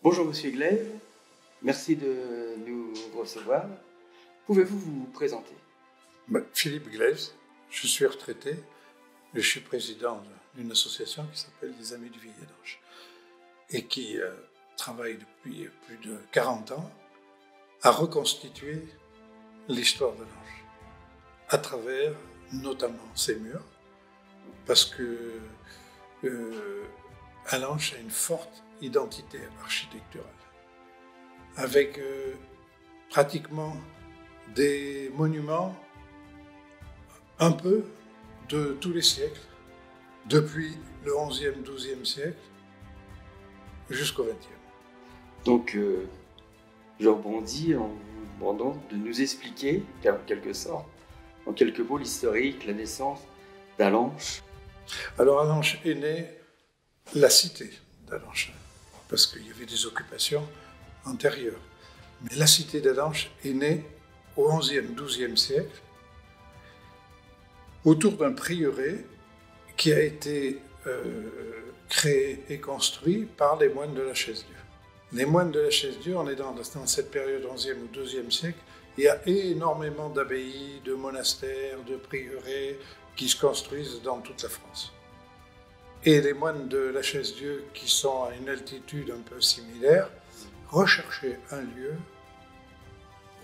Bonjour Monsieur Glaive, merci de nous recevoir. Pouvez-vous vous présenter? Philippe Glaive, je suis retraité et je suis président d'une association qui s'appelle les Amis du Vieil Adanche et qui travaille depuis plus de 40 ans à reconstituer l'histoire d'Adanche à travers notamment ses murs, parce que Adanche a une forte identité architecturale avec pratiquement des monuments un peu de tous les siècles, depuis le 11e, 12e siècle jusqu'au 20e. Donc, je rebondis en vous demandant de nous expliquer, en quelque sorte, en quelques mots, l'historique, la naissance d'Adanche. Alors, Adanche est née la cité d'Adanche, parce qu'il y avait des occupations antérieures. Mais la cité d'Adanche est née au 11e, 12e siècle, autour d'un prieuré qui a été créé et construit par les moines de la Chaise-Dieu. Les moines de la Chaise-Dieu, on est dans cette période 11e ou 12e siècle, il y a énormément d'abbayes, de monastères, de prieurés qui se construisent dans toute la France. Et les moines de la Chaise-Dieu, qui sont à une altitude un peu similaire, recherchaient un lieu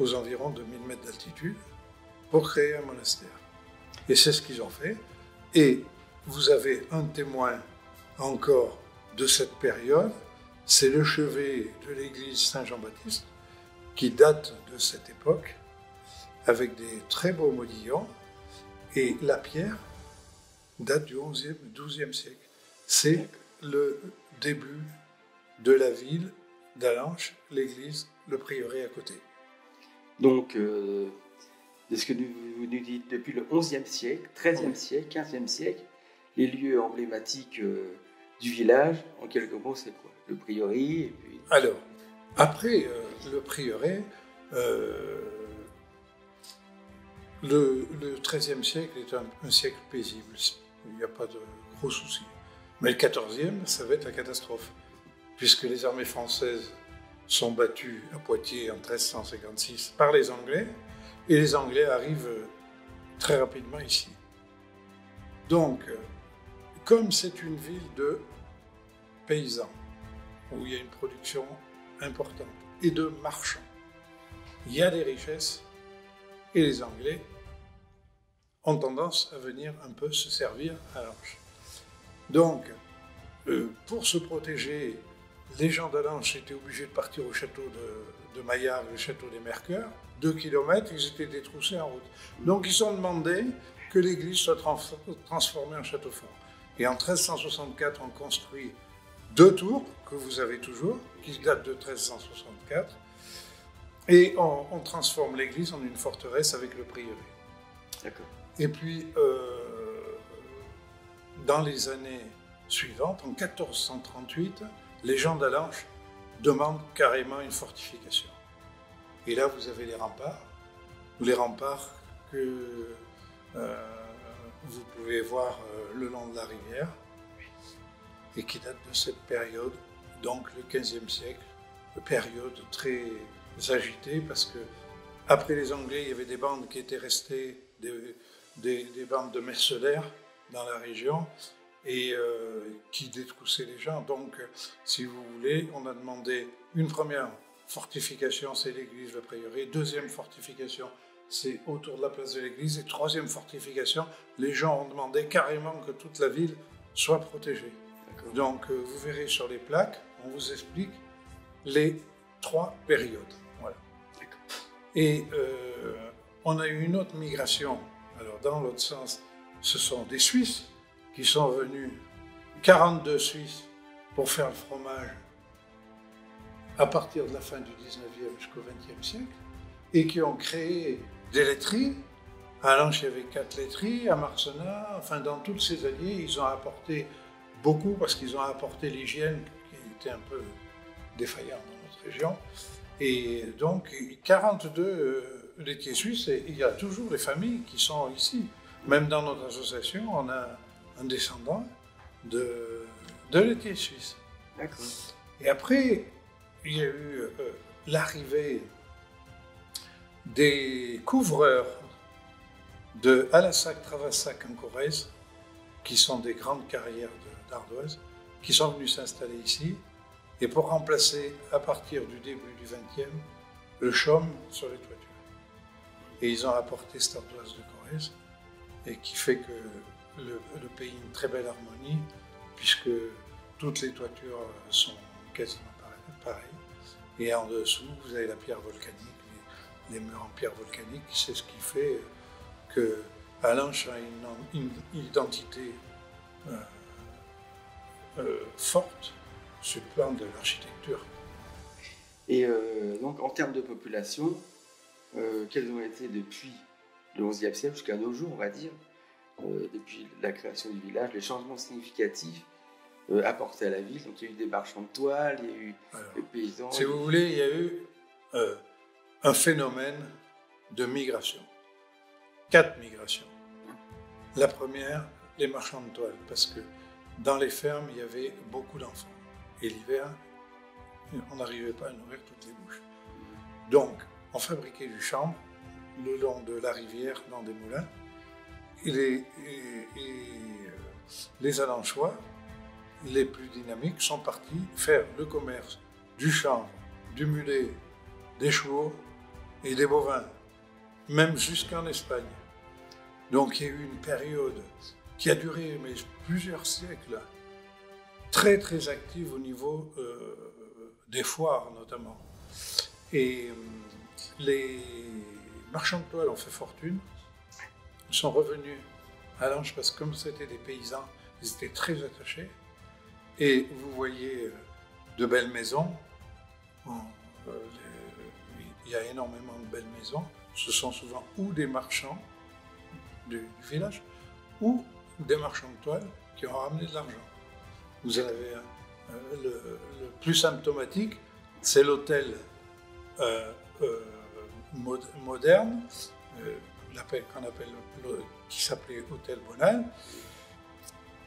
aux environs de 1000 mètres d'altitude pour créer un monastère. Et c'est ce qu'ils ont fait. Et vous avez un témoin encore de cette période, c'est le chevet de l'église Saint-Jean-Baptiste, qui date de cette époque, avec des très beaux modillons, et la pierre date du 11e et 12e siècle. C'est le début de la ville d'Adanche, l'église, le prieuré à côté. Donc, de ce que vous nous dites, depuis le 11e siècle, 13e siècle, 15e siècle, les lieux emblématiques du village, en quelques mots, c'est quoi? Le prieuré et puis... Alors, après le prieuré, le 13e siècle est un siècle paisible, il n'y a pas de gros soucis. Mais le 14e, ça va être la catastrophe, puisque les armées françaises sont battues à Poitiers en 1356 par les Anglais, et les Anglais arrivent très rapidement ici. Donc, comme c'est une ville de paysans, où il y a une production importante, et de marchands, il y a des richesses, et les Anglais ont tendance à venir un peu se servir à l'Adanche. Donc, pour se protéger, les gens d'Adanche étaient obligés de partir au château de Maillard, le château des Mercœurs. 2 kilomètres, ils étaient détroussés en route. Donc, ils ont demandé que l'église soit transformée en château fort. Et en 1364, on construit 2 tours, que vous avez toujours, qui datent de 1364. Et on transforme l'église en une forteresse avec le prieuré. D'accord. Et puis, dans les années suivantes, en 1438, les gens d'Adanche demandent carrément une fortification. Et là, vous avez les remparts que vous pouvez voir le long de la rivière, et qui datent de cette période, donc le 15e siècle, une période très agitée, parce que après les Anglais, il y avait des bandes qui étaient restées, des bandes de mercenaires dans la région, et qui détroussaient les gens. Donc, si vous voulez, on a demandé une première fortification, c'est l'église, le prieuré. Deuxième fortification, c'est autour de la place de l'église. Et troisième fortification, les gens ont demandé carrément que toute la ville soit protégée. Donc, vous verrez sur les plaques, on vous explique les 3 périodes. Voilà. Et on a eu une autre migration. Alors, dans l'autre sens, ce sont des Suisses qui sont venus, 42 Suisses, pour faire le fromage à partir de la fin du 19e jusqu'au 20e siècle, et qui ont créé des laiteries. À Adanche, il y avait 4 laiteries, à Marcenat, enfin dans toutes ces alliées, ils ont apporté beaucoup, parce qu'ils ont apporté l'hygiène qui était un peu défaillante dans notre région. Et donc, 42 laitiers suisses, et il y a toujours des familles qui sont ici. Même dans notre association, on a un descendant de laitiers suisses. D'accord. Et après, il y a eu l'arrivée des couvreurs de Alassac-Travassac en Corrèze, qui sont des grandes carrières d'ardoise, qui sont venus s'installer ici, et pour remplacer, à partir du début du XXe, le chaume sur les toitures. Et ils ont apporté cette ardoise de Corrèze, et qui fait que le pays a une très belle harmonie, puisque toutes les toitures sont quasiment pareilles. Et en dessous, vous avez la pierre volcanique, les murs en pierre volcanique, c'est ce qui fait que Allanche a une identité forte sur le plan de l'architecture. Et donc, en termes de population, quels ont été depuis le XIe siècle jusqu'à nos jours, on va dire, depuis la création du village, les changements significatifs apportés à la ville? Donc, il y a eu des marchands de toile, il y a eu des paysans. Si vous voulez, il y a eu un phénomène de migration. 4 migrations. La première, les marchands de toile, parce que dans les fermes, il y avait beaucoup d'enfants. Et l'hiver, on n'arrivait pas à nourrir toutes les bouches. Donc, on fabriquait du chanvre le long de la rivière dans des moulins. Et les Allanchois, les plus dynamiques, sont partis faire le commerce du chanvre, du mulet, des chevaux et des bovins, même jusqu'en Espagne. Donc il y a eu une période qui a duré plusieurs siècles, très très active au niveau des foires notamment. Et les marchands de toile ont fait fortune, ils sont revenus à Allanche parce que comme c'était des paysans, ils étaient très attachés. Et vous voyez de belles maisons, il y a énormément de belles maisons, ce sont souvent ou des marchands du village, ou des marchands de toile qui ont ramené de l'argent. Vous avez le plus symptomatique, c'est l'hôtel moderne, qui s'appelait Hôtel Bonal,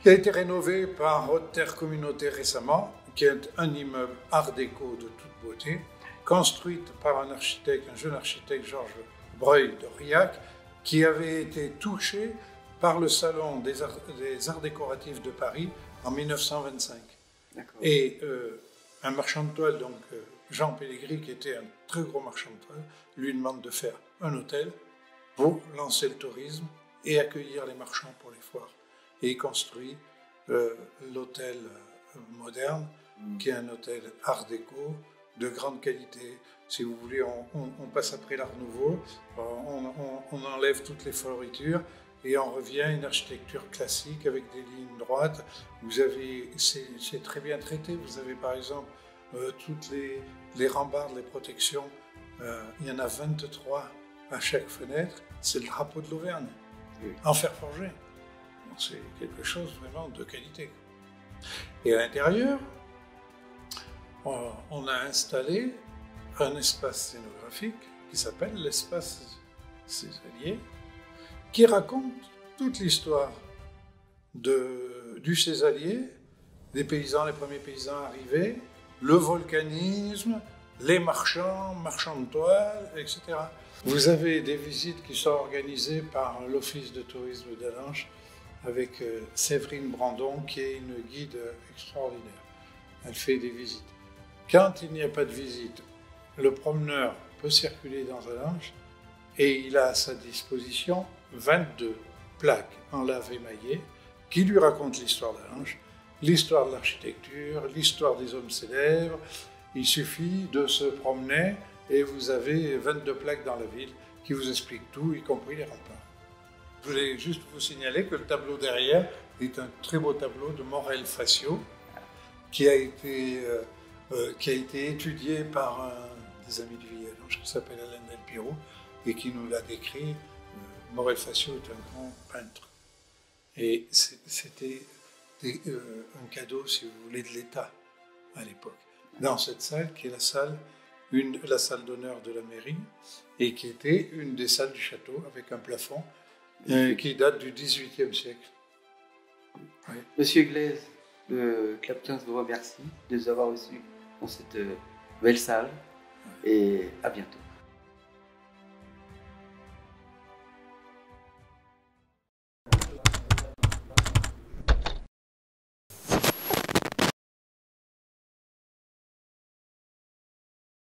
qui a été rénové par Haute Terre Communauté récemment, qui est un immeuble art déco de toute beauté, construit par un jeune architecte, Georges Breuil d'Aurillac, qui avait été touché par le Salon des Arts décoratifs de Paris en 1925. D'accord. Et un marchand de toile, donc Jean Pellegrini, qui était un très gros marchand de toile, lui demande de faire un hôtel pour lancer le tourisme et accueillir les marchands pour les foires. Et il construit l'hôtel moderne, qui est un hôtel art déco de grande qualité. Si vous voulez, on passe après l'Art Nouveau, on enlève toutes les floritures et on revient à une architecture classique avec des lignes droites. C'est très bien traité. Vous avez par exemple toutes les rambardes, les protections. Il y en a 23 à chaque fenêtre. C'est le drapeau de l'Auvergne, en fer forgé. C'est quelque chose vraiment de qualité. Et à l'intérieur, on a installé un espace scénographique qui s'appelle l'espace Césalier, qui raconte toute l'histoire du Césalier, des paysans, les premiers paysans arrivés, le volcanisme, les marchands de toile, etc. Vous avez des visites qui sont organisées par l'Office de tourisme d'Allanche avec Séverine Brandon, qui est une guide extraordinaire. Elle fait des visites. Quand il n'y a pas de visite, le promeneur peut circuler dans Allanche et il a à sa disposition 22 plaques en lave émaillée qui lui racontent l'histoire d'Allanche, l'histoire de l'architecture, l'histoire des hommes célèbres. Il suffit de se promener et vous avez 22 plaques dans la ville qui vous expliquent tout, y compris les remparts. Je voulais juste vous signaler que le tableau derrière est un très beau tableau de Morel Facio qui a été étudié par un des amis du village qui s'appelle Alain Del Piro et qui nous l'a décrit. Morel Facio est un grand peintre. Et c'était un cadeau, si vous voulez, de l'État à l'époque. Dans cette salle, qui est la salle d'honneur de la mairie, et qui était une des salles du château, avec un plafond qui date du XVIIIe siècle. Oui. Monsieur Glaise, le Club 15 vous remercie de nous avoir reçus dans cette Belle salle et à bientôt.